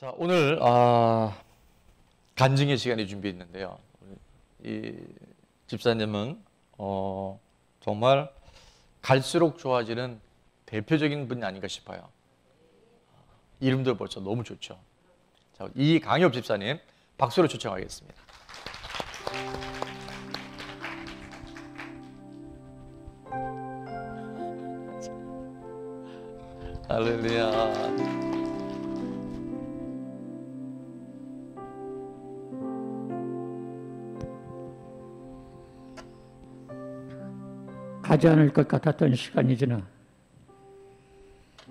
자, 오늘 간증의 시간이 준비했는데요. 이 집사님은 정말 갈수록 좋아지는 대표적인 분이 아닌가 싶어요. 이름도 벌써 너무 좋죠. 자, 이강엽 집사님 박수로 초청하겠습니다. 할렐루야. 가지 않을 것 같았던 시간이 지나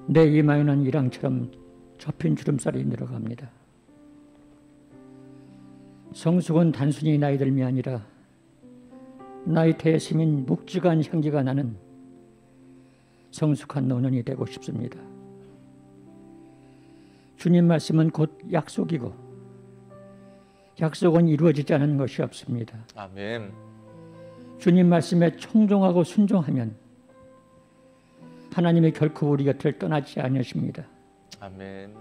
내 이마에는 이랑처럼 접힌 주름살이 늘어갑니다. 성숙은 단순히 나이 들미 아니라 나이테의 스민 묵직한 향기가 나는 성숙한 노년이 되고 싶습니다. 주님 말씀은 곧 약속이고 약속은 이루어지지 않은 것이 없습니다. 아멘. 주님 말씀에 청종하고 순종하면 하나님이 결코 우리 곁을 떠나지 않으십니다. 아멘.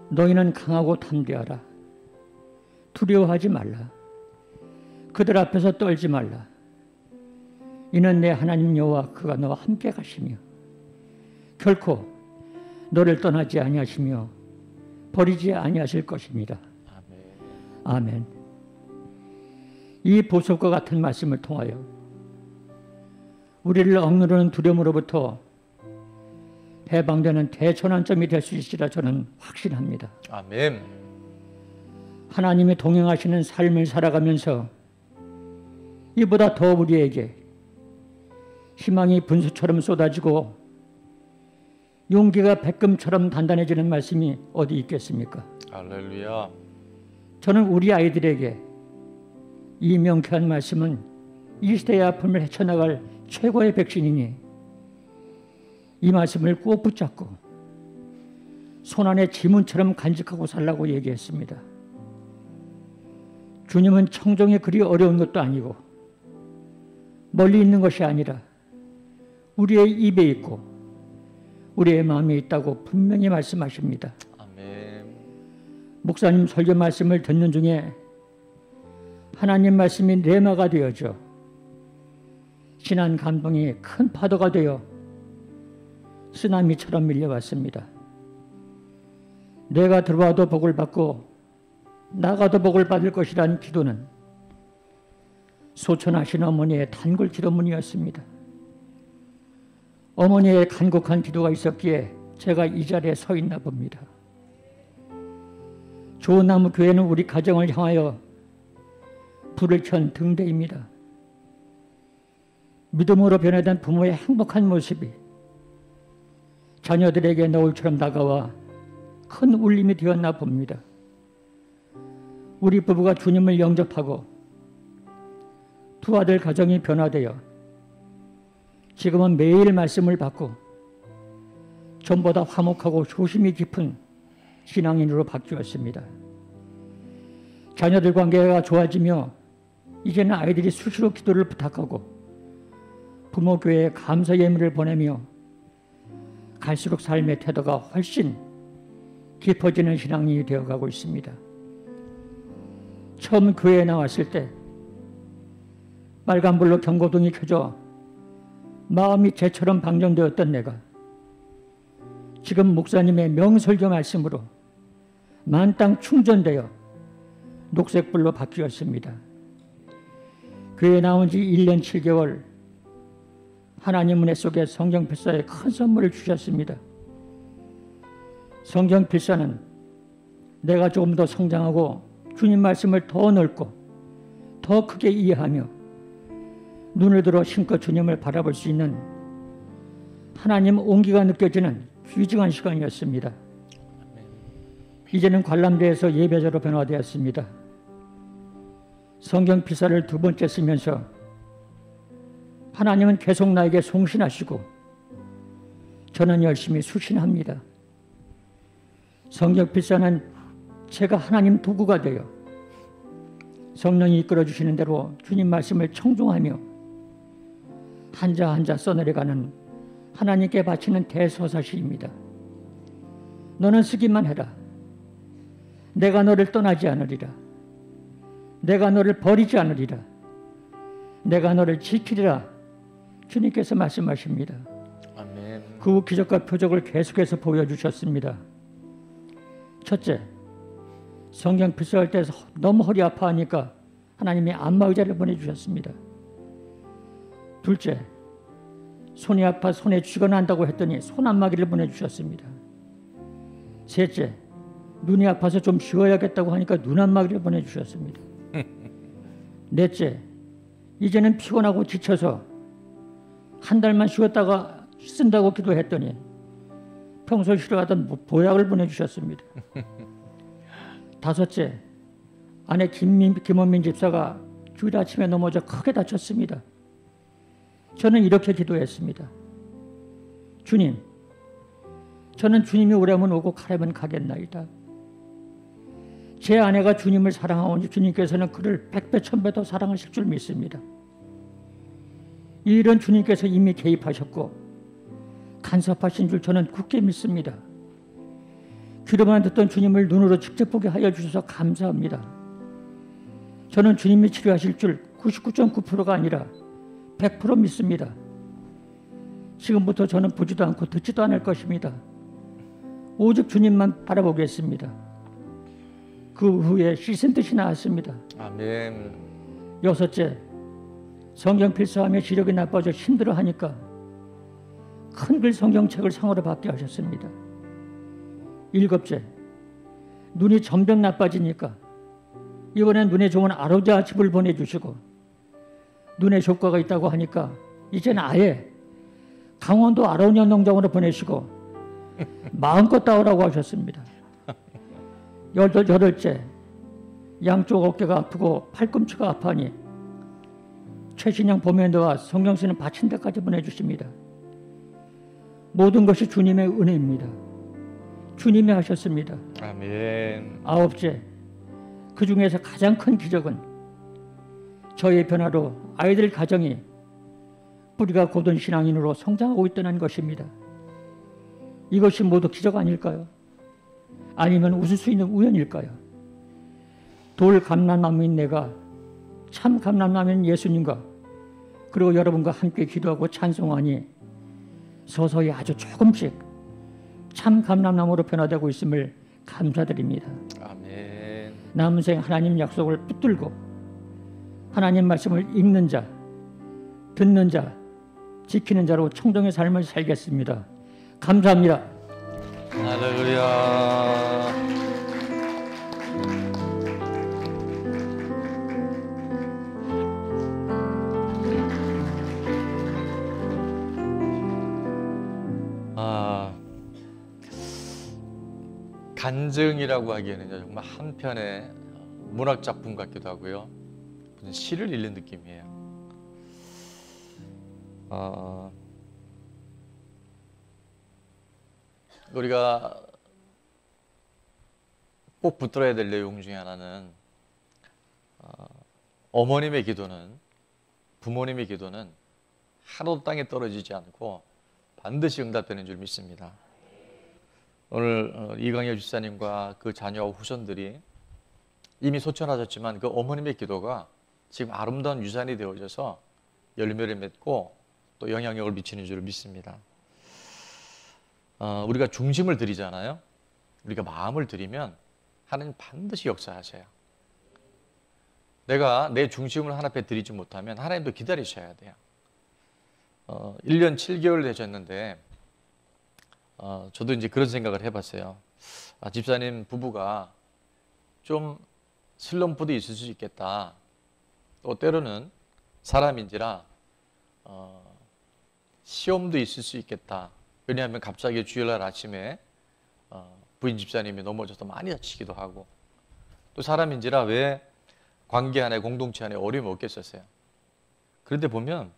너희는 강하고 담대하라. 두려워하지 말라. 그들 앞에서 떨지 말라. 이는 내 하나님 여호와 그가 너와 함께 가시며 결코 너를 떠나지 아니하시며 버리지 아니하실 것입니다. 아멘. 아멘. 이 보석과 같은 말씀을 통하여 우리를 억누르는 두려움으로부터 해방되는 대전환점이 될 수 있으리라 저는 확신합니다. 아멘. 하나님이 동행하시는 삶을 살아가면서 이보다 더 우리에게 희망이 분수처럼 쏟아지고 용기가 백금처럼 단단해지는 말씀이 어디 있겠습니까? 할렐루야. 저는 우리 아이들에게 이 명쾌한 말씀은 이 시대의 아픔을 헤쳐나갈 최고의 백신이니 이 말씀을 꼭 붙잡고 손안에 지문처럼 간직하고 살라고 얘기했습니다. 주님은 청종이 그리 어려운 것도 아니고 멀리 있는 것이 아니라 우리의 입에 있고 우리의 마음에 있다고 분명히 말씀하십니다. 아멘. 목사님 설교 말씀을 듣는 중에 하나님 말씀이 레마가 되어져 신한 감동이 큰 파도가 되어 쓰나미처럼 밀려왔습니다. 내가 들어와도 복을 받고 나가도 복을 받을 것이라는 기도는 소천하신 어머니의 단골 기도문이었습니다. 어머니의 간곡한 기도가 있었기에 제가 이 자리에 서 있나 봅니다. 좋은 나무 교회는 우리 가정을 향하여 불을 켠 등대입니다. 믿음으로 변화된 부모의 행복한 모습이 자녀들에게 노을처럼 다가와 큰 울림이 되었나 봅니다. 우리 부부가 주님을 영접하고 두 아들 가정이 변화되어 지금은 매일 말씀을 받고 전보다 화목하고 조심이 깊은 신앙인으로 바뀌었습니다. 자녀들 관계가 좋아지며 이제는 아이들이 수시로 기도를 부탁하고 부모 교회에 감사 예물을 보내며 갈수록 삶의 태도가 훨씬 깊어지는 신앙인이 되어가고 있습니다. 처음 교회에 나왔을 때 빨간불로 경고등이 켜져 마음이 재처럼 방전되었던 내가 지금 목사님의 명설교 말씀으로 만땅 충전되어 녹색불로 바뀌었습니다. 교회에 나온 지 1년 7개월 하나님 은혜 속에 성경 필사에 큰 선물을 주셨습니다. 성경 필사는 내가 조금 더 성장하고 주님 말씀을 더 넓고 더 크게 이해하며 눈을 들어 힘껏 주님을 바라볼 수 있는 하나님 온기가 느껴지는 귀중한 시간이었습니다. 이제는 관람대에서 예배자로 변화되었습니다. 성경 필사를 2번째 쓰면서 하나님은 계속 나에게 송신하시고 저는 열심히 수신합니다. 성경 필사는 제가 하나님 도구가 되어 성령이 이끌어주시는 대로 주님 말씀을 청종하며 한자 한자 써내려가는 하나님께 바치는 대서사시입니다. 너는 쓰기만 해라. 내가 너를 떠나지 않으리라. 내가 너를 버리지 않으리라. 내가 너를 지키리라. 주님께서 말씀하십니다. 아멘. 그 기적과 표적을 계속해서 보여주셨습니다. 첫째, 성경 필수할 때 너무 허리 아파하니까 하나님이 안마의자를 보내주셨습니다. 둘째, 손이 아파 손에 쥐가 난다고 했더니 손 안마기를 보내주셨습니다. 셋째, 눈이 아파서 좀 쉬어야겠다고 하니까 눈 안마기를 보내주셨습니다. 넷째, 이제는 피곤하고 지쳐서 한 달만 쉬었다가 쓴다고 기도했더니 평소 싫어하던 보약을 보내주셨습니다. 다섯째, 아내 김원민 집사가 주일 아침에 넘어져 크게 다쳤습니다. 저는 이렇게 기도했습니다. 주님, 저는 주님이 오라면 오고 가라면 가겠나이다. 제 아내가 주님을 사랑하오니 주님께서는 그를 100배 1000배 더 사랑하실 줄 믿습니다. 이 일은 주님께서 이미 개입하셨고 간섭하신 줄 저는 굳게 믿습니다. 귀로만 듣던 주님을 눈으로 직접 보게 하여 주셔서 감사합니다. 저는 주님이 치료하실 줄 99.9%가 아니라 100% 믿습니다. 지금부터 저는 보지도 않고 듣지도 않을 것입니다. 오직 주님만 바라보겠습니다. 그 후에 씻은 뜻이 나왔습니다. 아멘. 여섯째, 성경 필사하며 시력이 나빠져 힘들어하니까 큰글 성경책을 상으로 받게 하셨습니다. 일곱째, 눈이 점점 나빠지니까 이번엔 눈에 좋은 아로자 즙을 보내주시고 눈에 효과가 있다고 하니까 이제는 아예 강원도 아로니아 농장으로 보내시고 마음껏 따오라고 하셨습니다. 여덟째, 양쪽 어깨가 아프고 팔꿈치가 아파하니 최신형 보면도와 성경 쓰는 받침대까지 보내주십니다. 모든 것이 주님의 은혜입니다. 주님이 하셨습니다. 아멘. 아홉째, 그 중에서 가장 큰 기적은 저의 변화로 아이들 가정이 뿌리가 곧은 신앙인으로 성장하고 있다는 것입니다. 이것이 모두 기적 아닐까요? 아니면 웃을 수 있는 우연일까요? 돌 감람나무인 내가 참 감람나무인 예수님과 그리고 여러분과 함께 기도하고 찬송하니 서서히 아주 조금씩 참 감람나무로 변화되고 있음을 감사드립니다. 아멘. 남은 생 하나님 약속을 붙들고 하나님 말씀을 읽는 자, 듣는 자, 지키는 자로 청정의 삶을 살겠습니다. 감사합니다. 할렐루야. 간증이라고 하기에는 정말 한편의 문학 작품 같기도 하고요. 무슨 시를 읽는 느낌이에요. 우리가 꼭 붙들어야 될 내용 중에 하나는 어머님의 기도는, 부모님의 기도는 하나도 땅에 떨어지지 않고 반드시 응답되는 줄 믿습니다. 오늘 이광열 집사님과 그 자녀와 후손들이 이미 소천하셨지만 그 어머님의 기도가 지금 아름다운 유산이 되어져서 열매를 맺고 또 영향력을 미치는 줄 믿습니다. 우리가 중심을 드리잖아요. 우리가 마음을 드리면 하나님 반드시 역사하셔요. 내가 내 중심을 하나 앞에 드리지 못하면 하나님도 기다리셔야 돼요. 1년 7개월 되셨는데 저도 이제 그런 생각을 해봤어요. 집사님 부부가 좀 슬럼프도 있을 수 있겠다. 또 때로는 사람인지라 시험도 있을 수 있겠다. 왜냐하면 갑자기 주일날 아침에 부인 집사님이 넘어져서 많이 다치기도 하고 또 사람인지라 왜 관계 안에 공동체 안에 어려움이 없겠었어요. 그런데 보면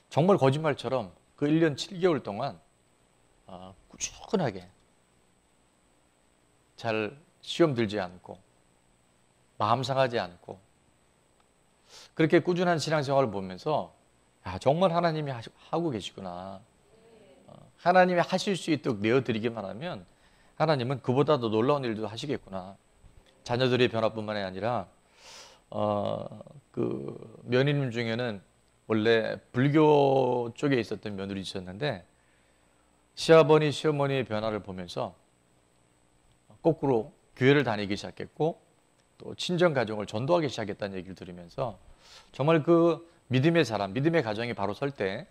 정말 거짓말처럼 그 1년 7개월 동안 꾸준하게 잘 시험 들지 않고 마음 상하지 않고 그렇게 꾸준한 신앙생활을 보면서 정말 하나님이 하고 계시구나. 하나님이 하실 수 있도록 내어드리기만 하면 하나님은 그보다도 놀라운 일도 하시겠구나. 자녀들의 변화뿐만 아니라 그 며느님 중에는 원래 불교 쪽에 있었던 며느리 있었는데 시아버니, 시어머니의 변화를 보면서 거꾸로 교회를 다니기 시작했고 또 친정 가정을 전도하기 시작했다는 얘기를 들으면서 정말 그 믿음의 사람, 믿음의 가정이 바로 설 때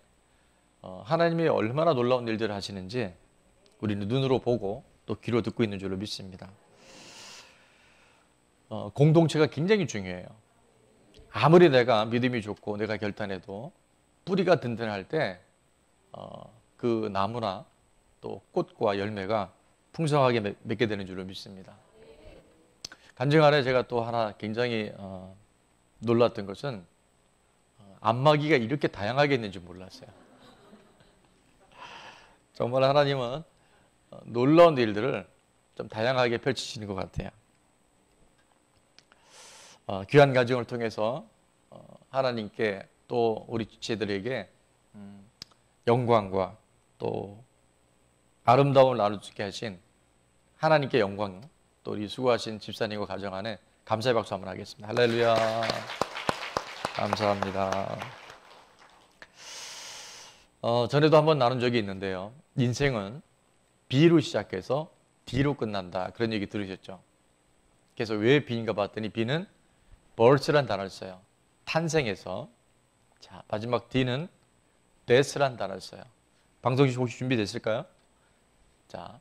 하나님이 얼마나 놀라운 일들을 하시는지 우리는 눈으로 보고 또 귀로 듣고 있는 줄로 믿습니다. 공동체가 굉장히 중요해요. 아무리 내가 믿음이 좋고 내가 결단해도 뿌리가 든든할 때 그 나무나 또 꽃과 열매가 풍성하게 맺게 되는 줄로 믿습니다. 간증 안에 제가 또 하나 굉장히 놀랐던 것은 안마기가 이렇게 다양하게 있는지 몰랐어요. 정말 하나님은 놀라운 일들을 좀 다양하게 펼치시는 것 같아요. 귀한 가정을 통해서 하나님께 또 우리 지체들에게 영광과 또 아름다움을 나눌 수 있게 하신 하나님께 영광, 또 우리 수고하신 집사님과 가정 안에 감사의 박수 한번 하겠습니다. 할렐루야. 감사합니다. 전에도 한번 나눈 적이 있는데요. 인생은 B로 시작해서 D로 끝난다. 그런 얘기 들으셨죠? 그래서 왜 B인가 봤더니 B는 birth란 단어를 써요. 탄생해서. 자, 마지막 D는 death란 단어를 써요. 방송 혹시 준비됐을까요? 자,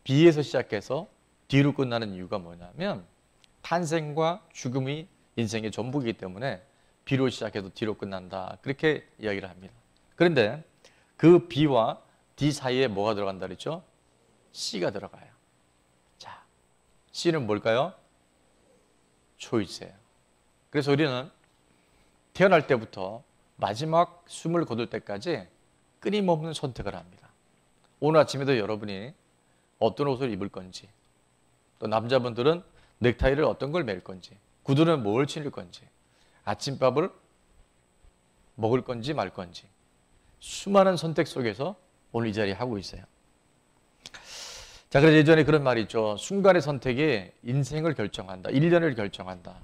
B에서 시작해서 D로 끝나는 이유가 뭐냐면 탄생과 죽음이 인생의 전부이기 때문에 B로 시작해도 D로 끝난다. 그렇게 이야기를 합니다. 그런데 그 B와 D 사이에 뭐가 들어간다 그랬죠? C가 들어가요. 자, C는 뭘까요? 초이스예요. 그래서 우리는 태어날 때부터 마지막 숨을 거둘 때까지 끊임없는 선택을 합니다. 오늘 아침에도 여러분이 어떤 옷을 입을 건지, 또 남자분들은 넥타이를 어떤 걸 맬 건지, 구두는 뭘 신을 건지, 아침밥을 먹을 건지 말 건지 수많은 선택 속에서 오늘 이 자리에 하고 있어요. 자, 그래서 예전에 그런 말이 있죠. 순간의 선택이 인생을 결정한다. 1년을 결정한다.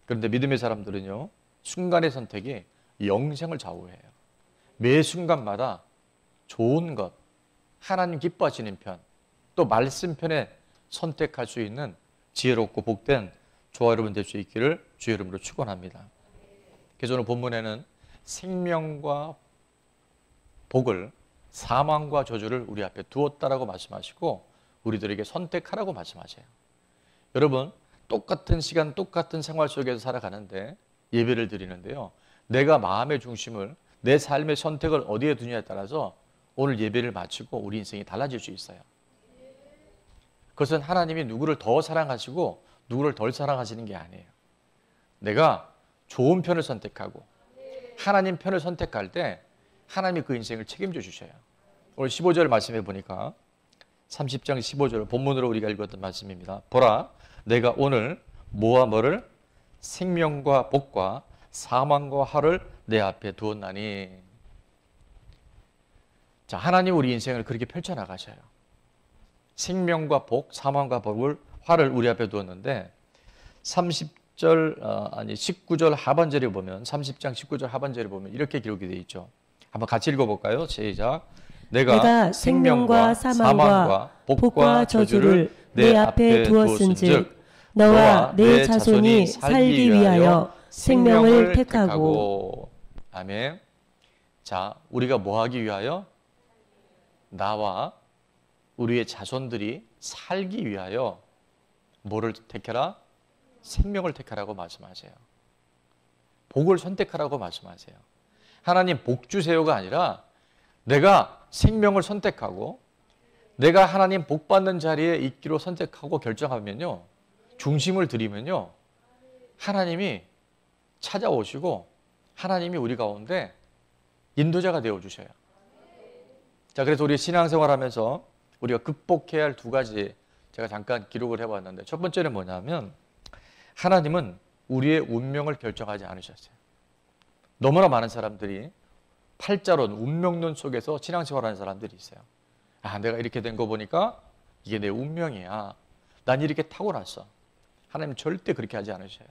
그런데 믿음의 사람들은요, 순간의 선택이 영생을 좌우해요. 매 순간마다 좋은 것, 하나님 기뻐하시는 편, 또 말씀편에 선택할 수 있는 지혜롭고 복된 저와 여러분 될 수 있기를 주의 이름으로 축원합니다. 그래서 오늘 본문에는 생명과 복을, 사망과 저주를 우리 앞에 두었다라고 말씀하시고 우리들에게 선택하라고 말씀하세요. 여러분, 똑같은 시간, 똑같은 생활 속에서 살아가는데 예배를 드리는데요. 내가 마음의 중심을, 내 삶의 선택을 어디에 두냐에 따라서 오늘 예배를 마치고 우리 인생이 달라질 수 있어요. 그것은 하나님이 누구를 더 사랑하시고 누구를 덜 사랑하시는 게 아니에요. 내가 좋은 편을 선택하고 하나님 편을 선택할 때 하나님이 그 인생을 책임져 주셔요. 오늘 15절 말씀해 보니까 30장 15절 본문으로 우리가 읽었던 말씀입니다. 보라, 내가 오늘 뭐와 뭐를 생명과 복과 사망과 화를 내 앞에 두었나니. 자, 하나님 우리 인생을 그렇게 펼쳐나가셔요. 생명과 복, 사망과 복을, 화를 우리 앞에 두었는데 19절 하반절에 보면 30장 19절 하반절에 보면 이렇게 기록이 되어 있죠. 한번 같이 읽어볼까요? 시작. 내가 생명과 사망과 복과 저주를 내 앞에 두었은즉 너와 내 자손이 살기 위하여 생명을 택하고. 아멘. 자, 우리가 뭐 하기 위하여? 나와 우리의 자손들이 살기 위하여 뭐를 택해라? 생명을 택하라고 말씀하세요. 복을 선택하라고 말씀하세요. 하나님 복 주세요가 아니라 내가 생명을 선택하고 내가 하나님 복 받는 자리에 있기로 선택하고 결정하면요, 중심을 들이면요, 하나님이 찾아오시고 하나님이 우리 가운데 인도자가 되어주셔요. 자, 그래서 우리 신앙생활하면서 우리가 극복해야 할 두 가지 제가 잠깐 기록을 해봤는데, 첫 번째는 뭐냐면 하나님은 우리의 운명을 결정하지 않으셨어요. 너무나 많은 사람들이 팔자론, 운명론 속에서 신앙생활하는 사람들이 있어요. 아, 내가 이렇게 된 거 보니까 이게 내 운명이야. 난 이렇게 타고났어. 하나님 절대 그렇게 하지 않으셔요.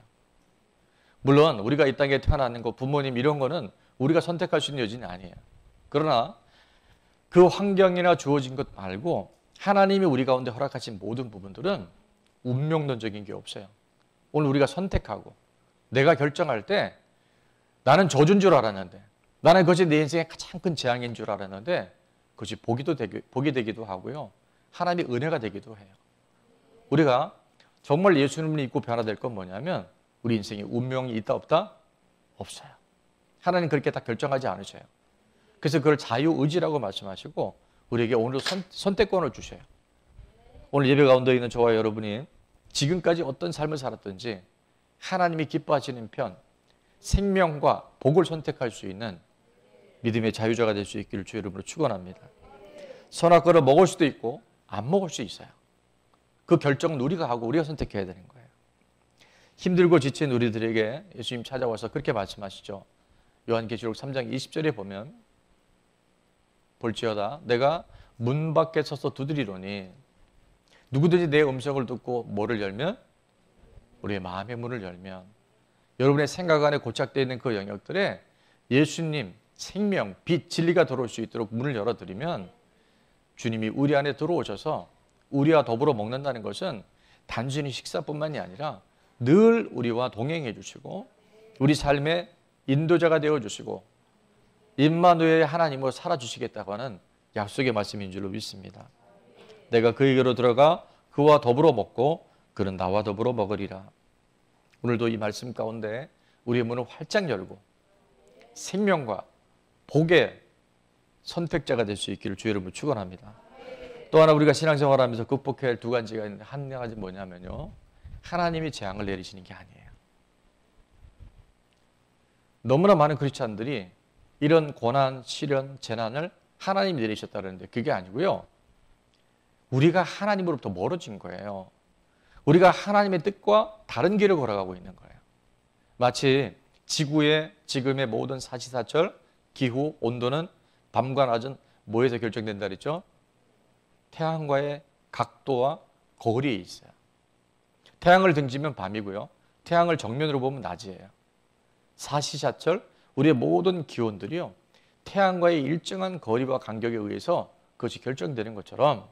물론 우리가 이 땅에 태어나는 거, 부모님 이런 거는 우리가 선택할 수 있는 여지는 아니에요. 그러나 그 환경이나 주어진 것 말고 하나님이 우리 가운데 허락하신 모든 부분들은 운명론적인 게 없어요. 오늘 우리가 선택하고 내가 결정할 때 나는 저주인 줄 알았는데, 나는 그것이 내 인생의 가장 큰 재앙인 줄 알았는데 그것이 복이 되기도 하고요. 하나님의 은혜가 되기도 해요. 우리가 정말 예수님을 믿고 변화될 건 뭐냐면 우리 인생에 운명이 있다 없다? 없어요. 하나님 그렇게 다 결정하지 않으셔요. 그래서 그걸 자유의지라고 말씀하시고 우리에게 오늘도 선택권을 주셔요. 오늘 예배 가운데 있는 저와 여러분이 지금까지 어떤 삶을 살았든지 하나님이 기뻐하시는 편, 생명과 복을 선택할 수 있는 믿음의 자유자가 될 수 있기를 주의 이름으로 축원합니다. 선악과를 먹을 수도 있고 안 먹을 수 있어요. 그 결정은 우리가 하고 우리가 선택해야 되는 거예요. 힘들고 지친 우리들에게 예수님 찾아와서 그렇게 말씀하시죠. 요한계시록 3장 20절에 보면 볼지어다 내가 문 밖에 서서 두드리노니 누구든지 내 음성을 듣고 뭐를 열면? 우리의 마음의 문을 열면 여러분의 생각 안에 고착되어 있는 그 영역들에 예수님, 생명, 빛, 진리가 들어올 수 있도록 문을 열어드리면 주님이 우리 안에 들어오셔서 우리와 더불어 먹는다는 것은 단순히 식사뿐만이 아니라 늘 우리와 동행해 주시고 우리 삶의 인도자가 되어 주시고 임마누엘의 하나님으로 살아주시겠다고 하는 약속의 말씀인 줄로 믿습니다. 내가 그에게로 들어가 그와 더불어 먹고 그는 나와 더불어 먹으리라. 오늘도 이 말씀 가운데 우리의 문을 활짝 열고 생명과 복의 선택자가 될 수 있기를 주의 이름으로 축원합니다. 또 하나 우리가 신앙생활하면서 극복해야 할 두 가지가 있는데 한 가지 뭐냐면요. 하나님이 재앙을 내리시는 게 아니에요. 너무나 많은 크리스찬들이 이런 고난, 시련, 재난을 하나님이 내리셨다는데 그게 아니고요. 우리가 하나님으로부터 멀어진 거예요. 우리가 하나님의 뜻과 다른 길을 걸어가고 있는 거예요. 마치 지구의 지금의 모든 사시사철, 기후, 온도는 밤과 낮은 뭐에서 결정된다 그랬죠? 태양과의 각도와 거리에 있어요. 태양을 등지면 밤이고요. 태양을 정면으로 보면 낮이에요. 사시사철, 우리의 모든 기온들이요. 태양과의 일정한 거리와 간격에 의해서 그것이 결정되는 것처럼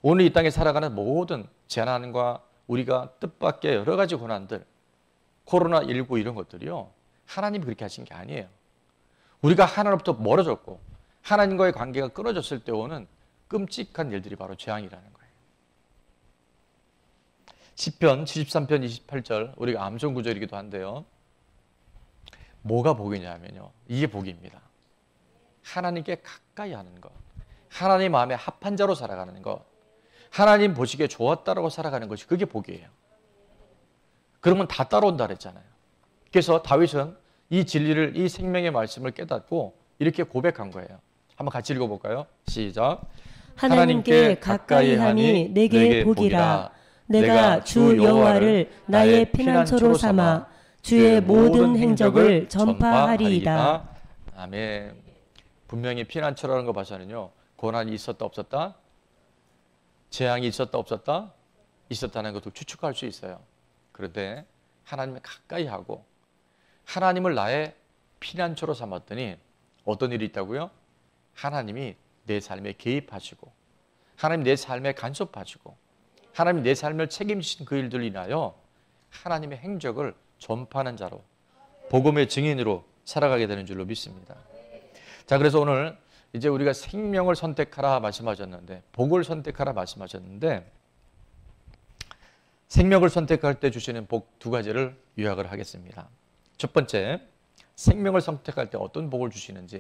오늘 이 땅에 살아가는 모든 재난과 우리가 뜻밖의 여러 가지 고난들, 코로나19 이런 것들이요. 하나님이 그렇게 하신 게 아니에요. 우리가 하나님부터 멀어졌고 하나님과의 관계가 끊어졌을 때 오는 끔찍한 일들이 바로 재앙이라는 거예요. 시편 73편 28절 우리가 암송 구절이기도 한데요. 뭐가 복이냐면요. 이게 복입니다. 하나님께 가까이 하는 것. 하나님 마음에 합한 자로 살아가는 것. 하나님 보시기에 좋았다라고 살아가는 것이 그게 복이에요. 그러면 다 따라온다 그랬잖아요. 그래서 다윗은 이 진리를, 이 생명의 말씀을 깨닫고 이렇게 고백한 거예요. 한번 같이 읽어볼까요? 시작. 하나님께 가까이 하니 내게 복이라. 내가 주 여호와를 나의 피난처로 삼아 주의 모든 행적을 전파하리이다. 아멘. 분명히 피난처라는 거 봐서는요. 고난이 있었다 없었다? 재앙이 있었다 없었다? 있었다는 것도 추측할 수 있어요. 그런데 하나님을 가까이 하고 하나님을 나의 피난처로 삼았더니 어떤 일이 있다고요? 하나님이 내 삶에 개입하시고 하나님 내 삶에 간섭하시고 하나님 내 삶을 책임지신 그 일들로 인하여 하나님의 행적을 전파하는 자로 복음의 증인으로 살아가게 되는 줄로 믿습니다. 자, 그래서 오늘 이제 우리가 생명을 선택하라 말씀하셨는데 복을 선택하라 말씀하셨는데 생명을 선택할 때 주시는 복 두 가지를 요약을 하겠습니다. 첫 번째, 생명을 선택할 때 어떤 복을 주시는지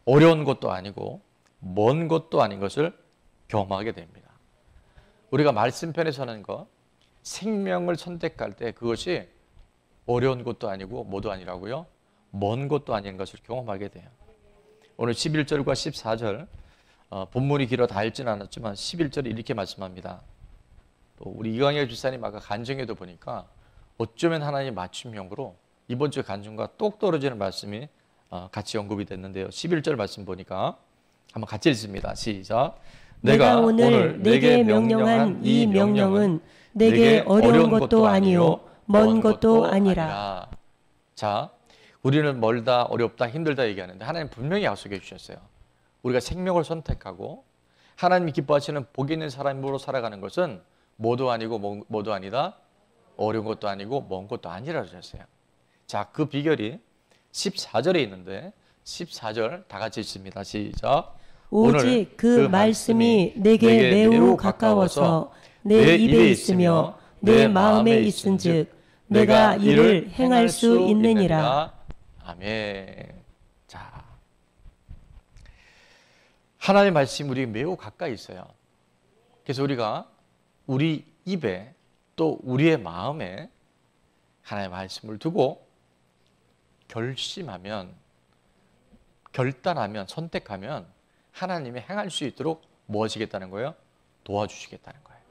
어려운 것도 아니고 먼 것도 아닌 것을 경험하게 됩니다. 우리가 말씀편에서는 생명을 선택할 때 그것이 어려운 것도 아니고 뭐도 아니라고요? 먼 것도 아닌 것을 경험하게 돼요. 오늘 11절과 14절 본문이 길어 다 읽지는 않았지만 11절에 이렇게 말씀합니다. 또 우리 이광열 집사님 아까 간증에도 보니까 어쩌면 하나님 맞춤형으로 이번 주 간증과 똑 떨어지는 말씀이 같이 언급이 됐는데요. 11절 말씀 보니까 한번 같이 읽습니다. 시작. 내가 오늘 내게 명령한 이 명령은 내게 어려운 것도 아니요 먼 것도 아니라. 자, 우리는 멀다, 어렵다, 힘들다 얘기하는데 하나님 분명히 약속해 주셨어요. 우리가 생명을 선택하고 하나님이 기뻐하시는 복 있는 사람으로 살아가는 것은 뭐도 아니고 뭐도 아니다, 어려운 것도 아니고 먼 것도 아니라 그러셨어요. 자, 그 비결이 14절에 있는데 14절 다 같이 읽습니다. 시작. 오직 그 말씀이 내게 매우 가까워서 내 입에 있으며 내 마음에 있은즉 내가 이를 행할 수 있느니라. 아멘. 자, 하나님의 말씀이 우리에게 매우 가까이 있어요. 그래서 우리가 우리 입에 또 우리의 마음에 하나님의 말씀을 두고 결심하면, 결단하면, 선택하면 하나님이 행할 수 있도록 뭐 하시겠다는 거예요? 도와주시겠다는 거예요.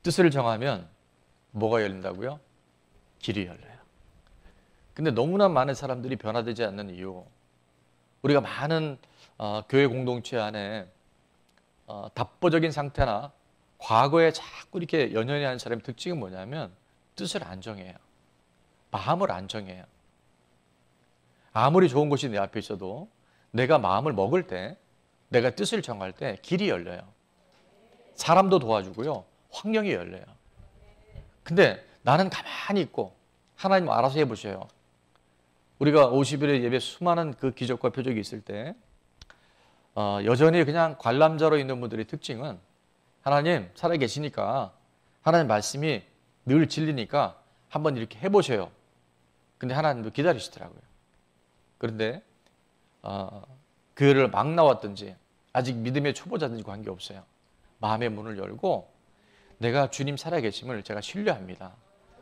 뜻을 정하면 뭐가 열린다고요? 길이 열려요. 근데 너무나 많은 사람들이 변화되지 않는 이유, 우리가 많은 교회 공동체 안에 답보적인 상태나 과거에 자꾸 이렇게 연연해 하는 사람의 특징은 뭐냐면 뜻을 안 정해요. 마음을 안 정해요. 아무리 좋은 것이 내 앞에 있어도 내가 마음을 먹을 때, 내가 뜻을 정할 때 길이 열려요. 사람도 도와주고요, 환경이 열려요. 근데 나는 가만히 있고 하나님 알아서 해보셔요. 우리가 50일의 예배 수많은 그 기적과 표적이 있을 때 여전히 그냥 관람자로 있는 분들의 특징은 하나님 살아계시니까 하나님 말씀이 늘 진리니까 한번 이렇게 해보셔요. 근데 하나님도 기다리시더라고요. 그런데 교회를 막 나왔든지 아직 믿음의 초보자든지 관계없어요. 마음의 문을 열고 내가 주님 살아계심을 제가 신뢰합니다.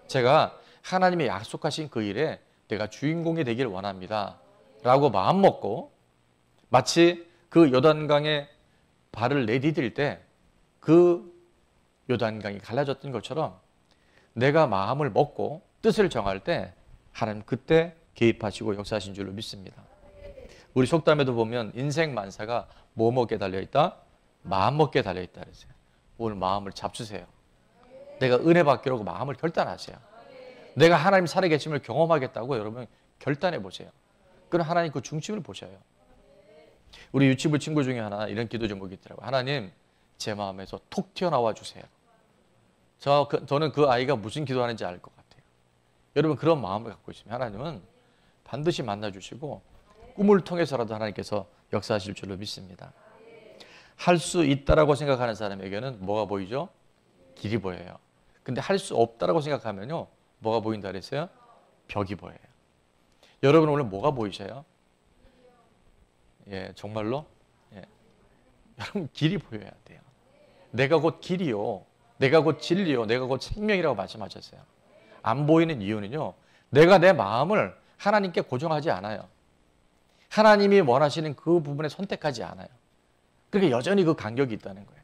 제가 하나님의 약속하신 그 일에 내가 주인공이 되길 원합니다 라고 마음먹고, 마치 그 요단강에 발을 내디딜 때 그 요단강이 갈라졌던 것처럼 내가 마음을 먹고 뜻을 정할 때 하나님 그때 개입하시고 역사하신 줄로 믿습니다. 우리 속담에도 보면 인생 만사가 뭐 먹게 달려있다? 마음 먹게 달려있다 그랬어요. 오늘 마음을 잡수세요. 내가 은혜 받기로 마음을 결단하세요. 내가 하나님 살아계심을 경험하겠다고 여러분 결단해 보세요. 그럼 하나님 그 중심을 보셔요. 우리 유치부 친구 중에 하나 이런 기도 제목이 있더라고요. 하나님 제 마음에서 톡 튀어나와 주세요. 저는 그 아이가 무슨 기도하는지 알 것 같아요. 여러분 그런 마음을 갖고 있으면 하나님은 반드시 만나주시고 꿈을 통해서라도 하나님께서 역사하실 줄로 믿습니다. 할 수 있다라고 생각하는 사람에게는 뭐가 보이죠? 길이 보여요. 근데 할 수 없다라고 생각하면요, 뭐가 보인다 그랬어요? 벽이 보여요. 여러분 오늘 뭐가 보이셔요? 예, 정말로? 예. 여러분 길이 보여야 돼요. 내가 곧 길이요, 내가 곧 진리요, 내가 곧 생명이라고 말씀하셨어요. 안 보이는 이유는요, 내가 내 마음을 하나님께 고정하지 않아요. 하나님이 원하시는 그 부분에 선택하지 않아요. 그러니까 여전히 그 간격이 있다는 거예요.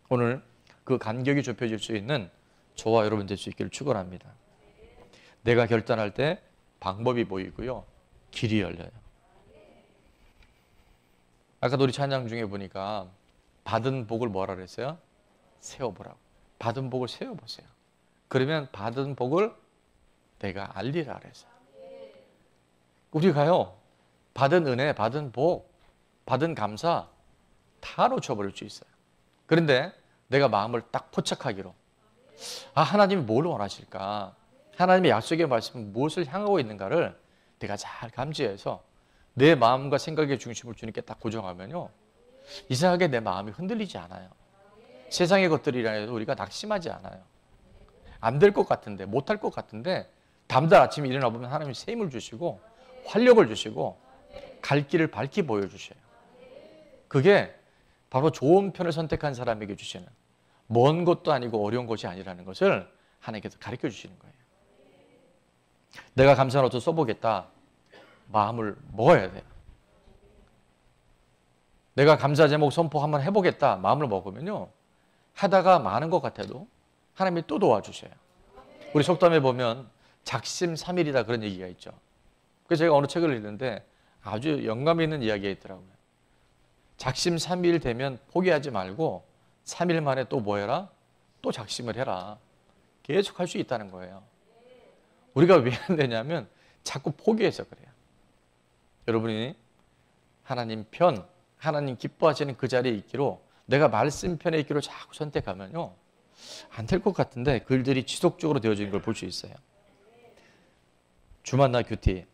오늘 그 간격이 좁혀질 수 있는 저와 여러분 될 수 있기를 축원합니다. 내가 결단할 때 방법이 보이고요, 길이 열려요. 아까도 우리 찬양 중에 보니까 받은 복을 뭐라 그랬어요? 세워보라고. 받은 복을 세워보세요. 그러면 받은 복을 내가 알리라 그랬어요. 우리가요, 받은 은혜, 받은 복, 받은 감사 다 놓쳐버릴 수 있어요. 그런데 내가 마음을 딱 포착하기로, 하나님이 뭘 원하실까? 하나님의 약속의 말씀은 무엇을 향하고 있는가를 내가 잘 감지해서 내 마음과 생각의 중심을 주님께 딱 고정하면요, 이상하게 내 마음이 흔들리지 않아요. 세상의 것들이라 해도 우리가 낙심하지 않아요. 안 될 것 같은데, 못할 것 같은데 다음날 아침에 일어나 보면 하나님이 새 힘을 주시고 활력을 주시고 갈 길을 밝히 보여주셔요. 그게 바로 좋은 편을 선택한 사람에게 주시는, 먼 것도 아니고 어려운 것이 아니라는 것을 하나님께서 가르쳐 주시는 거예요. 내가 감사 노트 써보겠다, 마음을 먹어야 돼요. 내가 감사 제목 선포 한번 해보겠다, 마음을 먹으면요, 하다가 많은 것 같아도 하나님이 또 도와주셔요. 우리 속담에 보면 작심삼일이다 그런 얘기가 있죠. 그래서 제가 어느 책을 읽는데 아주 영감 있는 이야기가 있더라고요. 작심 삼일 되면 포기하지 말고 3일 만에 또 뭐 해라? 또 작심을 해라. 계속 할 수 있다는 거예요. 우리가 왜 안 되냐면 자꾸 포기해서 그래요. 여러분이 하나님 편, 하나님 기뻐하시는 그 자리에 있기로, 내가 말씀 편에 있기로 자꾸 선택하면요, 안 될 것 같은데 그 일들이 지속적으로 되어지는 걸 볼 수 있어요. 주만나 큐티,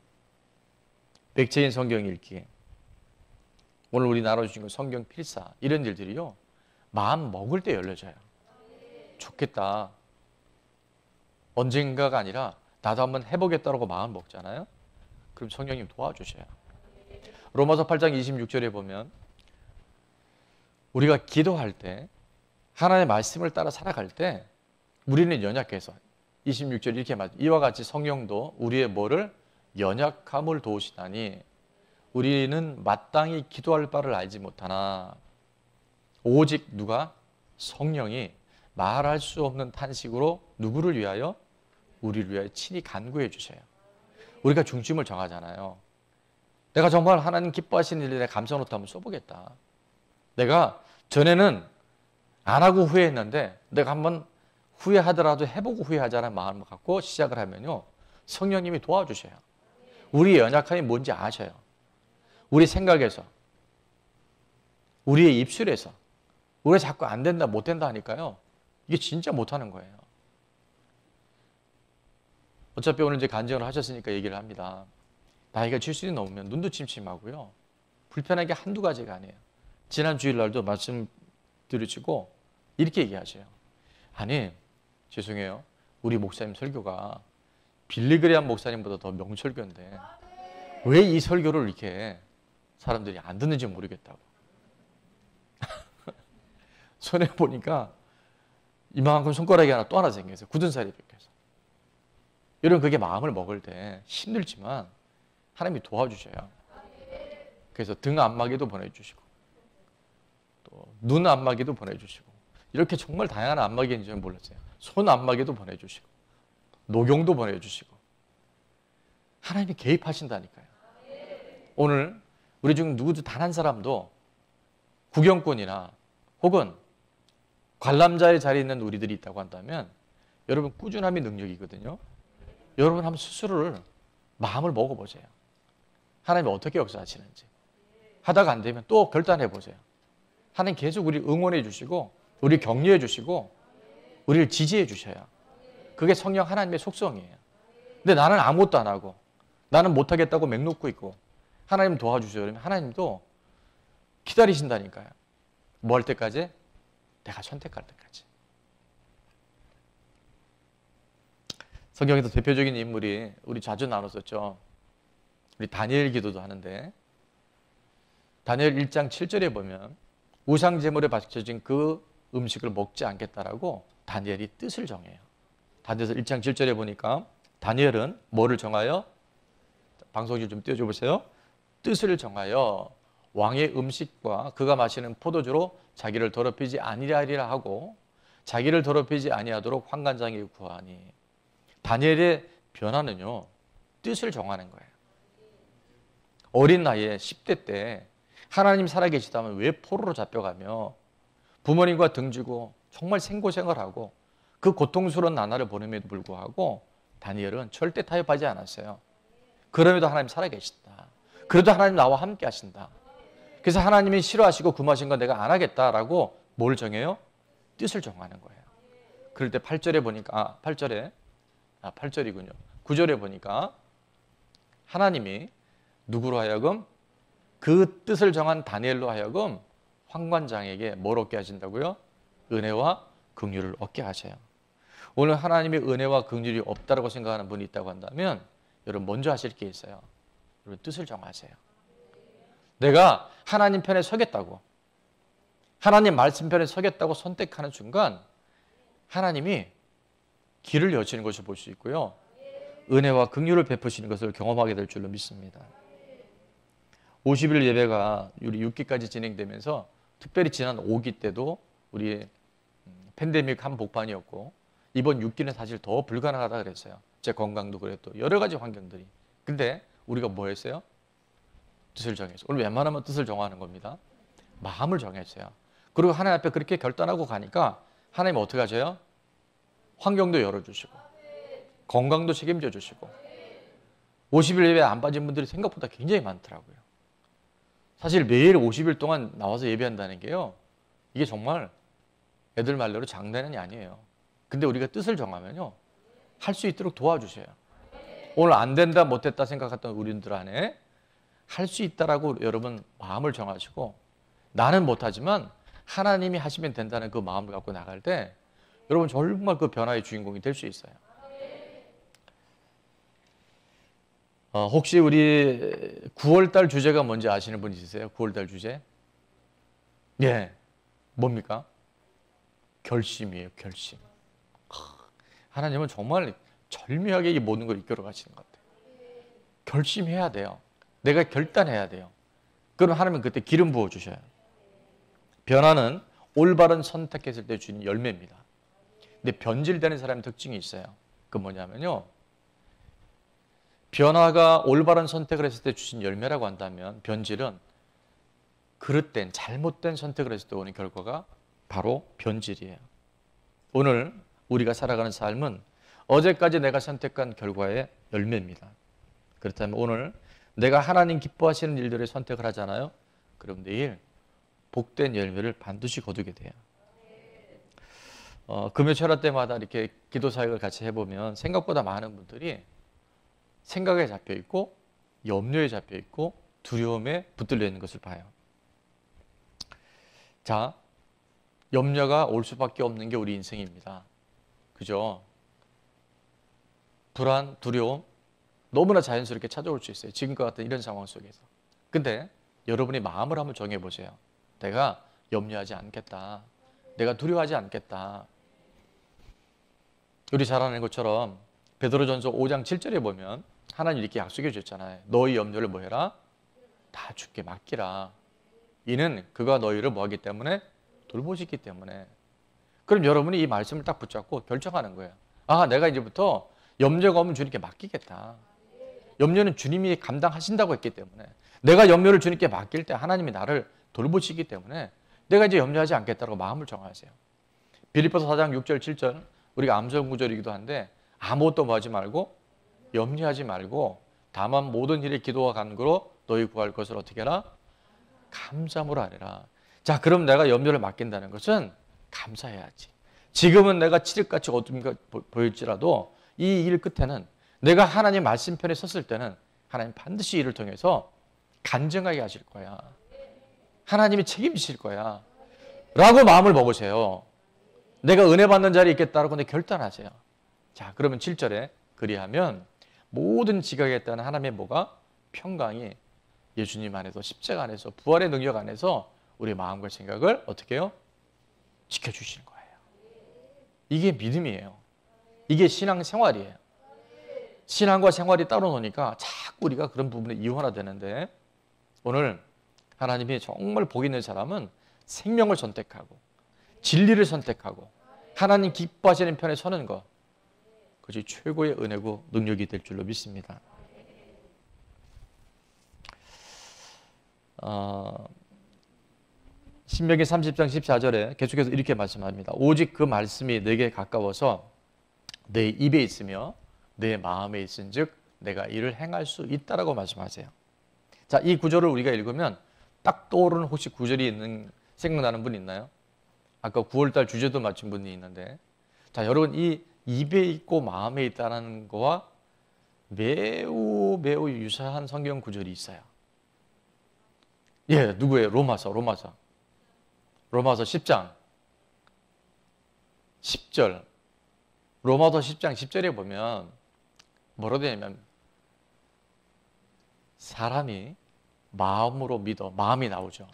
백체인 성경 읽기, 오늘 우리 나눠주신 거 성경 필사, 이런 일들이요, 마음 먹을 때 열려져요. 좋겠다. 언젠가가 아니라 나도 한번 해보겠다라고 마음 먹잖아요. 그럼 성령님 도와주셔요. 로마서 8장 26절에 보면 우리가 기도할 때, 하나님의 말씀을 따라 살아갈 때 우리는 연약해서 26절 이렇게 말해요. 이와 같이 성령도 우리의 뭐를? 연약함을 도우시다니 우리는 마땅히 기도할 바를 알지 못하나 오직 누가? 성령이 말할 수 없는 탄식으로 누구를 위하여? 우리를 위하여 친히 간구해 주셔요. 우리가 중심을 정하잖아요. 내가 정말 하나님 기뻐하시는 일에 감사노트 한번 써보겠다. 내가 전에는 안 하고 후회했는데 내가 한번 후회하더라도 해보고 후회하자는 마음을 갖고 시작을 하면요, 성령님이 도와주셔요. 우리의 연약함이 뭔지 아셔요. 우리 생각에서, 우리의 입술에서 우리가 자꾸 안 된다 못 된다 하니까요, 이게 진짜 못하는 거예요. 어차피 오늘 이제 간증을 하셨으니까 얘기를 합니다. 나이가 70이 넘으면 눈도 침침하고요, 불편한 게 한두 가지가 아니에요. 지난 주일날도 말씀 들으시고 이렇게 얘기하셔요. 아니, 죄송해요, 우리 목사님 설교가 빌리그레암 목사님보다 더 명설교인데 왜 이 설교를 이렇게 사람들이 안 듣는지 모르겠다고. 손에 보니까 이만큼 손가락이 하나 또 하나 생겨서 굳은 살이 벗겨서. 여러분, 그게 마음을 먹을 때 힘들지만 하나님이 도와주셔요. 그래서 등 안마기도 보내주시고 또 눈 안마기도 보내주시고, 이렇게 정말 다양한 안마기인지 는 몰랐어요. 손 안마기도 보내주시고 녹용도 보내주시고, 하나님이 개입하신다니까요. 오늘 우리 중 누구도 단 한 사람도 구경꾼이나 혹은 관람자의 자리에 있는 우리들이 있다고 한다면 여러분, 꾸준함이 능력이거든요. 여러분 한번 스스로를 마음을 먹어보세요. 하나님이 어떻게 역사하시는지. 하다가 안 되면 또 결단해 보세요. 하나님 계속 우리 응원해 주시고 우리 격려해 주시고 우리를 지지해 주셔요. 그게 성령 하나님의 속성이에요. 근데 나는 아무것도 안 하고 나는 못하겠다고 맹놓고 있고 하나님 도와주세요. 그러면 하나님도 기다리신다니까요. 뭐 할 때까지? 내가 선택할 때까지. 성경에서 대표적인 인물이 우리 자주 나눴었죠. 우리 다니엘 기도도 하는데 다니엘 1장 7절에 보면 우상 제물에 바쳐진 그 음식을 먹지 않겠다라고 다니엘이 뜻을 정해요. 다니엘서 1장 7절에 보니까 다니엘은 뭐를 정하여? 방송실 좀 띄워줘 보세요. 뜻을 정하여 왕의 음식과 그가 마시는 포도주로 자기를 더럽히지 아니하리라 하고 자기를 더럽히지 아니하도록 환관장에 구하니. 다니엘의 변화는요, 뜻을 정하는 거예요. 어린 나이에 10대 때 하나님 살아계시다면 왜 포로로 잡혀가며 부모님과 등지고 정말 생고생을 하고 그 고통스러운 나날을 보냄에도 불구하고 다니엘은 절대 타협하지 않았어요. 그럼에도 하나님 살아계신다. 그래도 하나님 나와 함께 하신다. 그래서 하나님이 싫어하시고 금하신 건 내가 안 하겠다라고 뭘 정해요? 뜻을 정하는 거예요. 그럴 때 8절에 보니까 8절이군요. 9절에 보니까 하나님이 누구로 하여금 그 뜻을 정한 다니엘로 하여금 환관장에게 뭘 얻게 하신다고요? 은혜와 긍휼을 얻게 하셔요. 오늘 하나님의 은혜와 긍휼이 없다고 생각하는 분이 있다고 한다면 여러분 먼저 하실 게 있어요. 여러분 뜻을 정하세요. 내가 하나님 편에 서겠다고, 하나님 말씀 편에 서겠다고 선택하는 순간 하나님이 길을 여시는 것을 볼 수 있고요, 은혜와 긍휼을 베푸시는 것을 경험하게 될 줄로 믿습니다. 50일 예배가 우리 6기까지 진행되면서 특별히 지난 5기 때도 우리 팬데믹 한복판이었고 이번 6기는 사실 더 불가능하다 그랬어요. 제 건강도 그랬고 여러 가지 환경들이. 근데 우리가 뭐 했어요? 뜻을 정해서. 오늘 웬만하면 뜻을 정하는 겁니다. 마음을 정했어요. 그리고 하나님 앞에 그렇게 결단하고 가니까 하나님 어떻게 하세요? 환경도 열어주시고 건강도 책임져 주시고 50일 예배 안 빠진 분들이 생각보다 굉장히 많더라고요. 사실 매일 50일 동안 나와서 예배한다는 게요, 이게 정말 애들 말대로 장난이 아니에요. 근데 우리가 뜻을 정하면요, 할 수 있도록 도와주셔요. 오늘 안 된다 못했다 생각했던 우리들 안에 할 수 있다라고 여러분 마음을 정하시고, 나는 못하지만 하나님이 하시면 된다는 그 마음을 갖고 나갈 때 여러분 정말 그 변화의 주인공이 될 수 있어요. 혹시 우리 9월달 주제가 뭔지 아시는 분 있으세요? 9월달 주제? 예, 뭡니까? 결심이에요. 결심. 하나님은 정말 절묘하게 이 모든 걸 이끌어 가시는 것 같아요. 결심해야 돼요. 내가 결단해야 돼요. 그럼 하나님은 그때 기름 부어 주셔요. 변화는 올바른 선택했을 때 주는 열매입니다. 근데 변질되는 사람의 특징이 있어요. 그 뭐냐면요, 변화가 올바른 선택을 했을 때 주신 열매라고 한다면, 변질은 그릇된 잘못된 선택을 했을 때 오는 결과가 바로 변질이에요. 오늘 우리가 살아가는 삶은 어제까지 내가 선택한 결과의 열매입니다. 그렇다면 오늘 내가 하나님 기뻐하시는 일들을 선택을 하잖아요. 그럼 내일 복된 열매를 반드시 거두게 돼요. 금요 철학 때마다 이렇게 기도 사역을 같이 해보면 생각보다 많은 분들이 생각에 잡혀 있고 염려에 잡혀 있고 두려움에 붙들려 있는 것을 봐요. 자, 염려가 올 수밖에 없는 게 우리 인생입니다. 그죠? 불안, 두려움 너무나 자연스럽게 찾아올 수 있어요. 지금과 같은 이런 상황 속에서. 근데 여러분이 마음을 한번 정해보세요. 내가 염려하지 않겠다. 내가 두려워하지 않겠다. 우리 잘 아는 것처럼 베드로전서 5장 7절에 보면 하나님 이렇게 약속해 주셨잖아요. 너희 염려를 뭐 해라? 다 주께 맡기라. 이는 그가 너희를 뭐 하기 때문에? 돌보시기 때문에. 그럼 여러분이 이 말씀을 딱 붙잡고 결정하는 거예요. 아, 내가 이제부터 염려가 오면 주님께 맡기겠다. 염려는 주님이 감당하신다고 했기 때문에, 내가 염려를 주님께 맡길 때 하나님이 나를 돌보시기 때문에 내가 이제 염려하지 않겠다고 마음을 정하세요. 빌립보서 4장 6절 7절 우리가 암송 구절이기도 한데, 아무것도 뭐 하지 말고 염려하지 말고 다만 모든 일에 기도와 간구로 너희 구할 것을 어떻게 해라? 감사함으로 하리라. 자, 그럼 내가 염려를 맡긴다는 것은 감사해야지. 지금은 내가 칠흑같이 어둠이 보일지라도 이 일 끝에는 내가 하나님 말씀편에 섰을 때는 하나님 반드시 이를 통해서 간증하게 하실 거야. 하나님이 책임지실 거야. 라고 마음을 먹으세요. 내가 은혜 받는 자리에 있겠다라고 결단하세요. 자, 그러면 7절에 그리하면 모든 지각에 따른 하나님의 뭐가? 평강이 예수님 안에서, 십자가 안에서, 부활의 능력 안에서 우리 마음과 생각을 어떻게 해요? 지켜주시는 거예요. 이게 믿음이에요. 이게 신앙생활이에요. 신앙과 생활이 따로 노니까 자꾸 우리가 그런 부분에 이원화되는데, 오늘 하나님이 정말 복 있는 사람은 생명을 선택하고 진리를 선택하고 하나님 기뻐하시는 편에 서는 것, 그것이 최고의 은혜고 능력이 될 줄로 믿습니다. 신명기 30장 14절에 계속해서 이렇게 말씀합니다. 오직 그 말씀이 내게 가까워서 내 입에 있으며 내 마음에 있은즉 내가 이를 행할 수 있다라고 말씀하세요. 자, 이 구절을 우리가 읽으면 딱 떠오르는 혹시 구절이 있는, 생각나는 분 있나요? 아까 9월달 주제도 맞춘 분이 있는데, 자, 여러분 이 입에 있고 마음에 있다는 거와 매우 유사한 성경 구절이 있어요. 예, 누구예요? 로마서 10장 10절. 로마서 10장 10절에 보면 뭐라고 되냐면, 사람이 마음으로 믿어, 마음이 나오죠.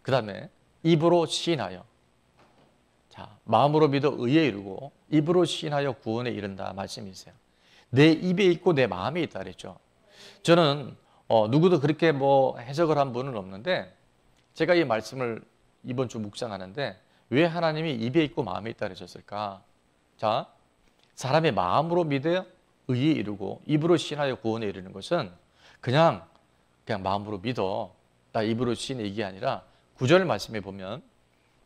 그 다음에 입으로 시인하여, 자, 마음으로 믿어 의에 이르고 입으로 시인하여 구원에 이른다 말씀이 있어요. 내 입에 있고 내 마음에 있다 그랬죠. 저는 누구도 그렇게 뭐 해석을 한 분은 없는데, 제가 이 말씀을 이번 주 묵상하는데 왜 하나님이 입에 있고 마음에 있다 그러셨을까? 자, 사람의 마음으로 믿어 의에 이르고 입으로 시인하여 구원에 이르는 것은 그냥 마음으로 믿어, 나 입으로 시인 얘기 아니라 9절 말씀에 보면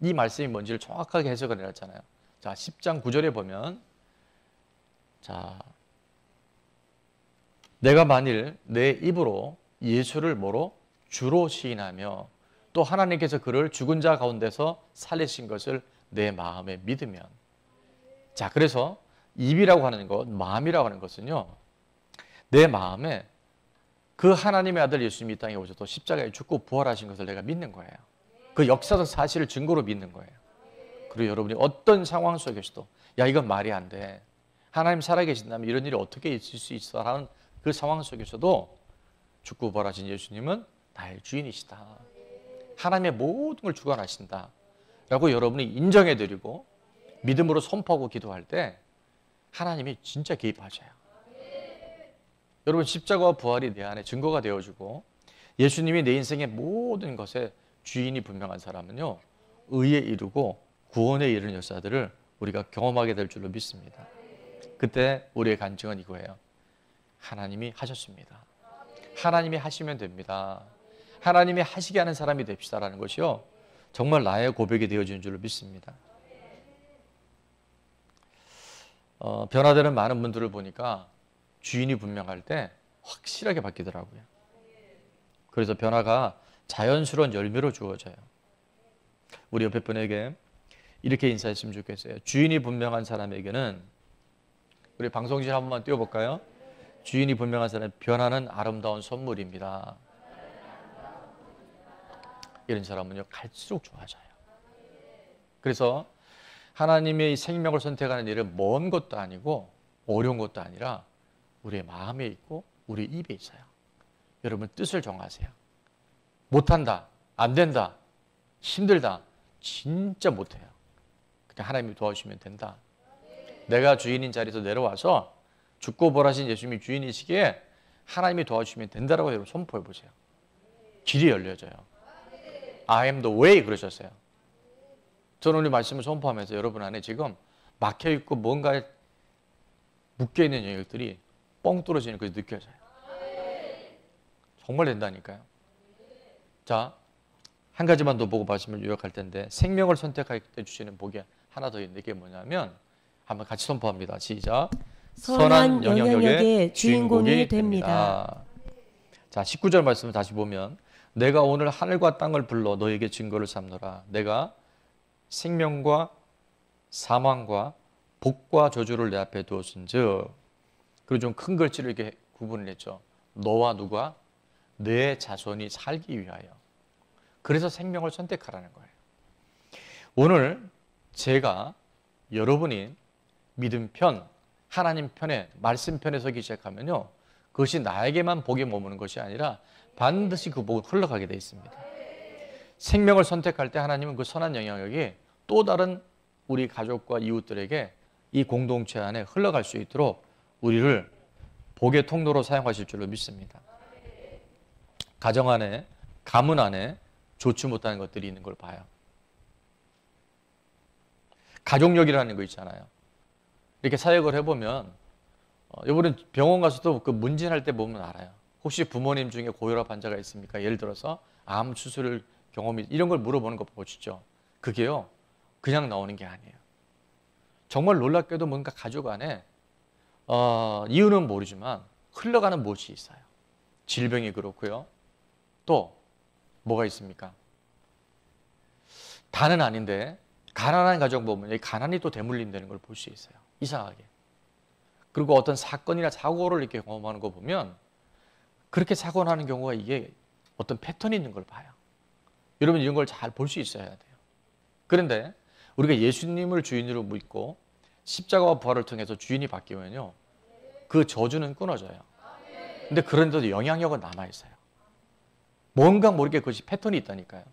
이 말씀이 뭔지를 정확하게 해석을 해놨잖아요. 자, 10장 9절에 보면 자, 내가 만일 내 입으로 예수를 뭐로? 주로 시인하며 또 하나님께서 그를 죽은 자 가운데서 살리신 것을 내 마음에 믿으면. 자, 그래서 입이라고 하는 것, 마음이라고 하는 것은요, 내 마음에 그 하나님의 아들 예수님이 이 땅에 오셔서 십자가에 죽고 부활하신 것을 내가 믿는 거예요. 그 역사적 사실을 증거로 믿는 거예요. 그리고 여러분이 어떤 상황 속에서도 야, 이건 말이 안 돼. 하나님 살아계신다면 이런 일이 어떻게 있을 수 있어? 라는 그 상황 속에서도 죽고 부활하신 예수님은 나의 주인이시다. 하나님의 모든 걸 주관하신다. 라고 여러분이 인정해드리고 믿음으로 선포하고 기도할 때 하나님이 진짜 개입하셔요. 여러분, 십자가와 부활이 내 안에 증거가 되어주고 예수님이 내 인생의 모든 것에 주인이 분명한 사람은요, 의에 이르고 구원에 이르는 역사들을 우리가 경험하게 될 줄로 믿습니다. 그때 우리의 간증은 이거예요. 하나님이 하셨습니다. 하나님이 하시면 됩니다. 하나님이 하시게 하는 사람이 됩시다라는 것이요, 정말 나의 고백이 되어지는 줄로 믿습니다. 변화되는 많은 분들을 보니까 주인이 분명할 때 확실하게 바뀌더라고요. 그래서 변화가 자연스러운 열매로 주어져요. 우리 옆에 분에게 이렇게 인사했으면 좋겠어요. 주인이 분명한 사람에게는, 우리 방송실 한 번만 띄워볼까요? 주인이 분명한 사람, 변화는 아름다운 선물입니다. 이런 사람은요, 갈수록 좋아져요. 그래서 하나님의 생명을 선택하는 일은 먼 것도 아니고 어려운 것도 아니라 우리의 마음에 있고 우리 입에 있어요. 여러분, 뜻을 정하세요. 못한다, 안 된다, 힘들다, 진짜 못해요. 그냥 하나님이 도와주시면 된다. 내가 주인인 자리에서 내려와서 죽고 부활하신 예수님이 주인이시기에 하나님이 도와주시면 된다라고 여러분 선포해 보세요. 길이 열려져요. I am the way 그러셨어요. 저는 오늘 말씀을 선포하면서 여러분 안에 지금 막혀있고 뭔가에 묶여있는 영역들이 뻥 뚫어지는 것이 느껴져요. 정말 된다니까요. 자, 한 가지만 더 보고 말씀을 요약할 텐데, 생명을 선택할 때 주시는 복이 하나 더 있는데, 이게 뭐냐면 한번 같이 선포합니다. 시작. 선한 영향력의 주인공이 됩니다. 자, 19절 말씀을 다시 보면 내가 오늘 하늘과 땅을 불러 너에게 증거를 삼노라. 내가 생명과 사망과 복과 저주를 내 앞에 두었은즉. 그리고 좀 큰 글씨를 이렇게 구분을 했죠. 너와 누가? 내 자손이 살기 위하여. 그래서 생명을 선택하라는 거예요. 오늘 제가 여러분이 믿음 편, 하나님 편에, 말씀 편에 서기 시작하면요, 그것이 나에게만 복이 머무는 것이 아니라 반드시 그 복은 흘러가게 되어 있습니다. 생명을 선택할 때 하나님은 그 선한 영향력이 또 다른 우리 가족과 이웃들에게 이 공동체 안에 흘러갈 수 있도록 우리를 복의 통로로 사용하실 줄로 믿습니다. 가정 안에, 가문 안에 좋지 못한 것들이 있는 걸 봐요. 가족력이라는 거 있잖아요. 이렇게 사역을 해보면 여러분 병원 가서도 그 문진할 때 보면 알아요. 혹시 부모님 중에 고혈압 환자가 있습니까? 예를 들어서 암 수술 경험이, 이런 걸 물어보는 거 보시죠. 그게요, 그냥 나오는 게 아니에요. 정말 놀랍게도 뭔가 가족 안에 이유는 모르지만 흘러가는 무엇이 있어요. 질병이 그렇고요. 또 뭐가 있습니까? 다는 아닌데 가난한 가정 보면 이 가난이 또 대물림되는 걸 볼 수 있어요. 이상하게. 그리고 어떤 사건이나 사고를 이렇게 경험하는 거 보면 그렇게 사고 나는 경우가 이게 어떤 패턴이 있는 걸 봐요. 여러분 이런 걸 잘 볼 수 있어야 돼요. 그런데 우리가 예수님을 주인으로 믿고 십자가와 부활을 통해서 주인이 바뀌면요, 그 저주는 끊어져요. 근데 그런데도 영향력은 남아있어요. 뭔가 모르게 그것이 패턴이 있다니까요.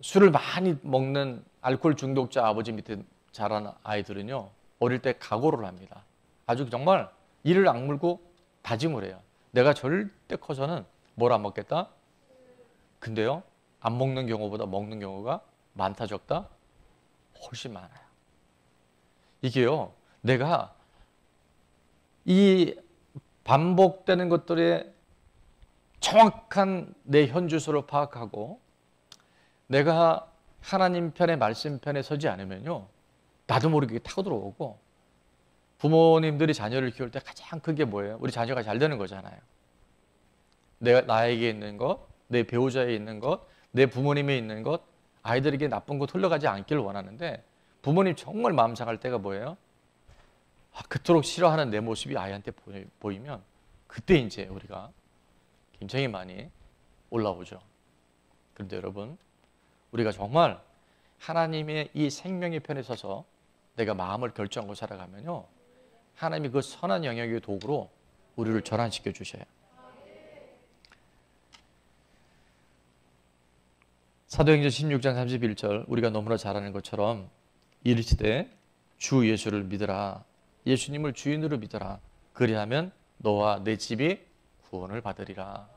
술을 많이 먹는 알코올 중독자 아버지 밑에 자란 아이들은요, 어릴 때 각오를 합니다. 아주 정말 이를 악물고 다짐을 해요. 내가 절대 커서는 뭘 안 먹겠다? 근데요, 안 먹는 경우보다 먹는 경우가 많다 적다? 훨씬 많아요. 이게요, 내가 이 반복되는 것들에 정확한 내 현 주소를 파악하고 내가 하나님 편에 말씀 편에 서지 않으면요, 나도 모르게 타고 들어오고, 부모님들이 자녀를 키울 때 가장 큰 게 뭐예요? 우리 자녀가 잘 되는 거잖아요. 나에게 있는 것, 내 배우자에 있는 것, 내 부모님에 있는 것, 아이들에게 나쁜 것 흘러가지 않기를 원하는데, 부모님 정말 마음 상할 때가 뭐예요? 그토록 싫어하는 내 모습이 아이한테 보이면 그때 이제 우리가 굉장히 많이 올라오죠. 그런데 여러분, 우리가 정말 하나님의 이 생명의 편에 서서 내가 마음을 결정하고 살아가면요, 하나님이 그 선한 영역의 도구로 우리를 전환시켜 주셔요. 사도행전 16장 31절, 우리가 너무나 잘 아는 것처럼 이르시되 주 예수를 믿으라. 예수님을 주인으로 믿어라. 그리하면 너와 내 집이 구원을 받으리라.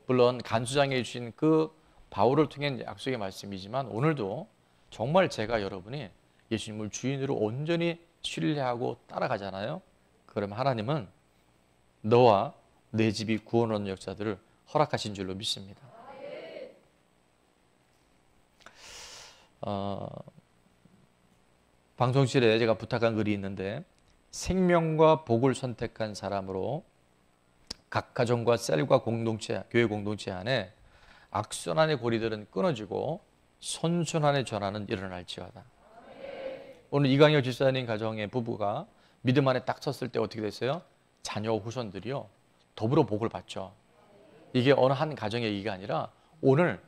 물론 간수장에 주신 그 바울을 통한 약속의 말씀이지만, 오늘도 정말 제가 여러분이 예수님을 주인으로 온전히 신뢰하고 따라가잖아요. 그럼 하나님은 너와 내 집이 구원 얻는 역사들을 허락하신 줄로 믿습니다. 방송실에 제가 부탁한 글이 있는데, 생명과 복을 선택한 사람으로 각 가정과 셀과 공동체, 교회 공동체 안에 악순환의 고리들은 끊어지고 선순환의 전환은 일어날지어다. 오늘 이강혁 집사님 가정의 부부가 믿음 안에 딱 섰을 때 어떻게 됐어요? 자녀 후손들이요, 더불어 복을 받죠. 이게 어느 한 가정의 얘기가 아니라 오늘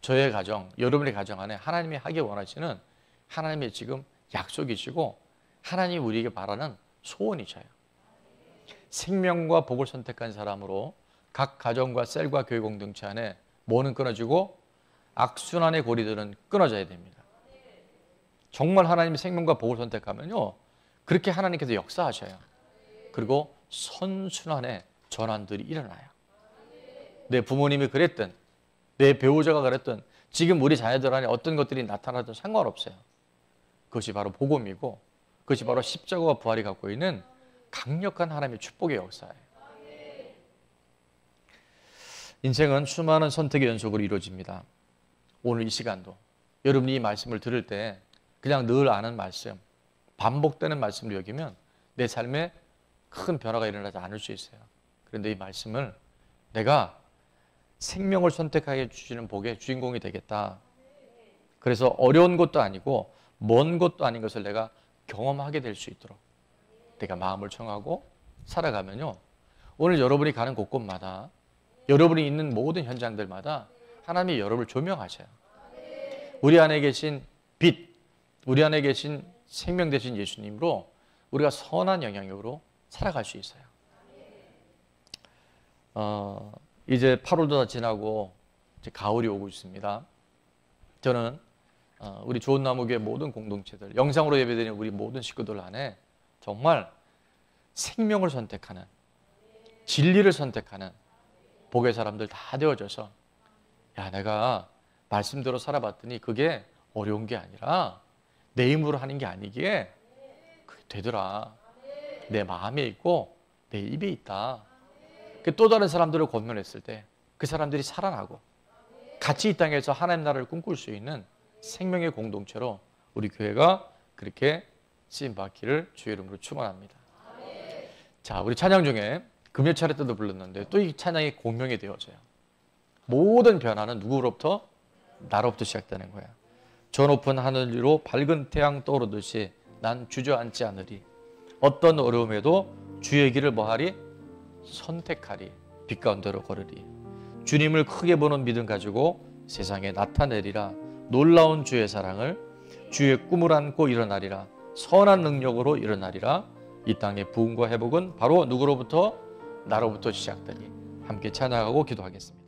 저의 가정, 여러분의 가정 안에 하나님이 하기 원하시는 하나님의 지금 약속이시고 하나님이 우리에게 바라는 소원이셔요. 생명과 복을 선택한 사람으로 각 가정과 셀과 교회 공동체 안에 뭐는 끊어지고 악순환의 고리들은 끊어져야 됩니다. 정말 하나님이 생명과 복을 선택하면요, 그렇게 하나님께서 역사하셔요. 그리고 선순환의 전환들이 일어나요. 내 부모님이 그랬든 내 배우자가 그랬든 지금 우리 자녀들 안에 어떤 것들이 나타나도 상관없어요. 그것이 바로 복음이고, 그것이 바로 십자가와 부활이 갖고 있는 강력한 하나님의 축복의 역사예요. 인생은 수많은 선택의 연속으로 이루어집니다. 오늘 이 시간도 여러분이 이 말씀을 들을 때 그냥 늘 아는 말씀, 반복되는 말씀을 여기면 내 삶에 큰 변화가 일어나지 않을 수 있어요. 그런데 이 말씀을 내가 생명을 선택하게 주시는 복의 주인공이 되겠다. 그래서 어려운 것도 아니고 먼 것도 아닌 것을 내가 경험하게 될 수 있도록 내가 마음을 청하고 살아가면요, 오늘 여러분이 가는 곳곳마다, 여러분이 있는 모든 현장들마다 하나님이 여러분을 조명하셔요. 우리 안에 계신 빛, 우리 안에 계신 생명 되신 예수님으로 우리가 선한 영향력으로 살아갈 수 있어요. 이제 8월도 다 지나고 이제 가을이 오고 있습니다. 저는 우리 좋은 나무교회 모든 공동체들, 영상으로 예배드리는 우리 모든 식구들 안에 정말 생명을 선택하는, 진리를 선택하는 복의 사람들 다 되어져서, 야, 내가 말씀대로 살아봤더니 그게 어려운 게 아니라 내 힘으로 하는 게 아니기에 그게 되더라. 내 마음에 있고 내 입에 있다. 또 다른 사람들을 권면했을 때 그 사람들이 살아나고 같이 이 땅에서 하나님 나라를 꿈꿀 수 있는 생명의 공동체로 우리 교회가 그렇게 쓰임받기를 주의 이름으로 축원합니다. 자, 우리 찬양 중에 금요 차례 때도 불렀는데 또 이 찬양이 공명이 되어져요. 모든 변화는 누구로부터? 나로부터 시작되는 거야. 저 높은 하늘 위로 밝은 태양 떠오르듯이 난 주저앉지 않으리. 어떤 어려움에도 주의 길을 뭐하리? 선택하리. 빛 가운데로 걸으리. 주님을 크게 보는 믿음 가지고 세상에 나타내리라. 놀라운 주의 사랑을, 주의 꿈을 안고 일어나리라. 선한 능력으로 일어나리라. 이 땅의 부흥과 회복은 바로 누구로부터? 나로부터 시작되니. 함께 찬양하고 기도하겠습니다.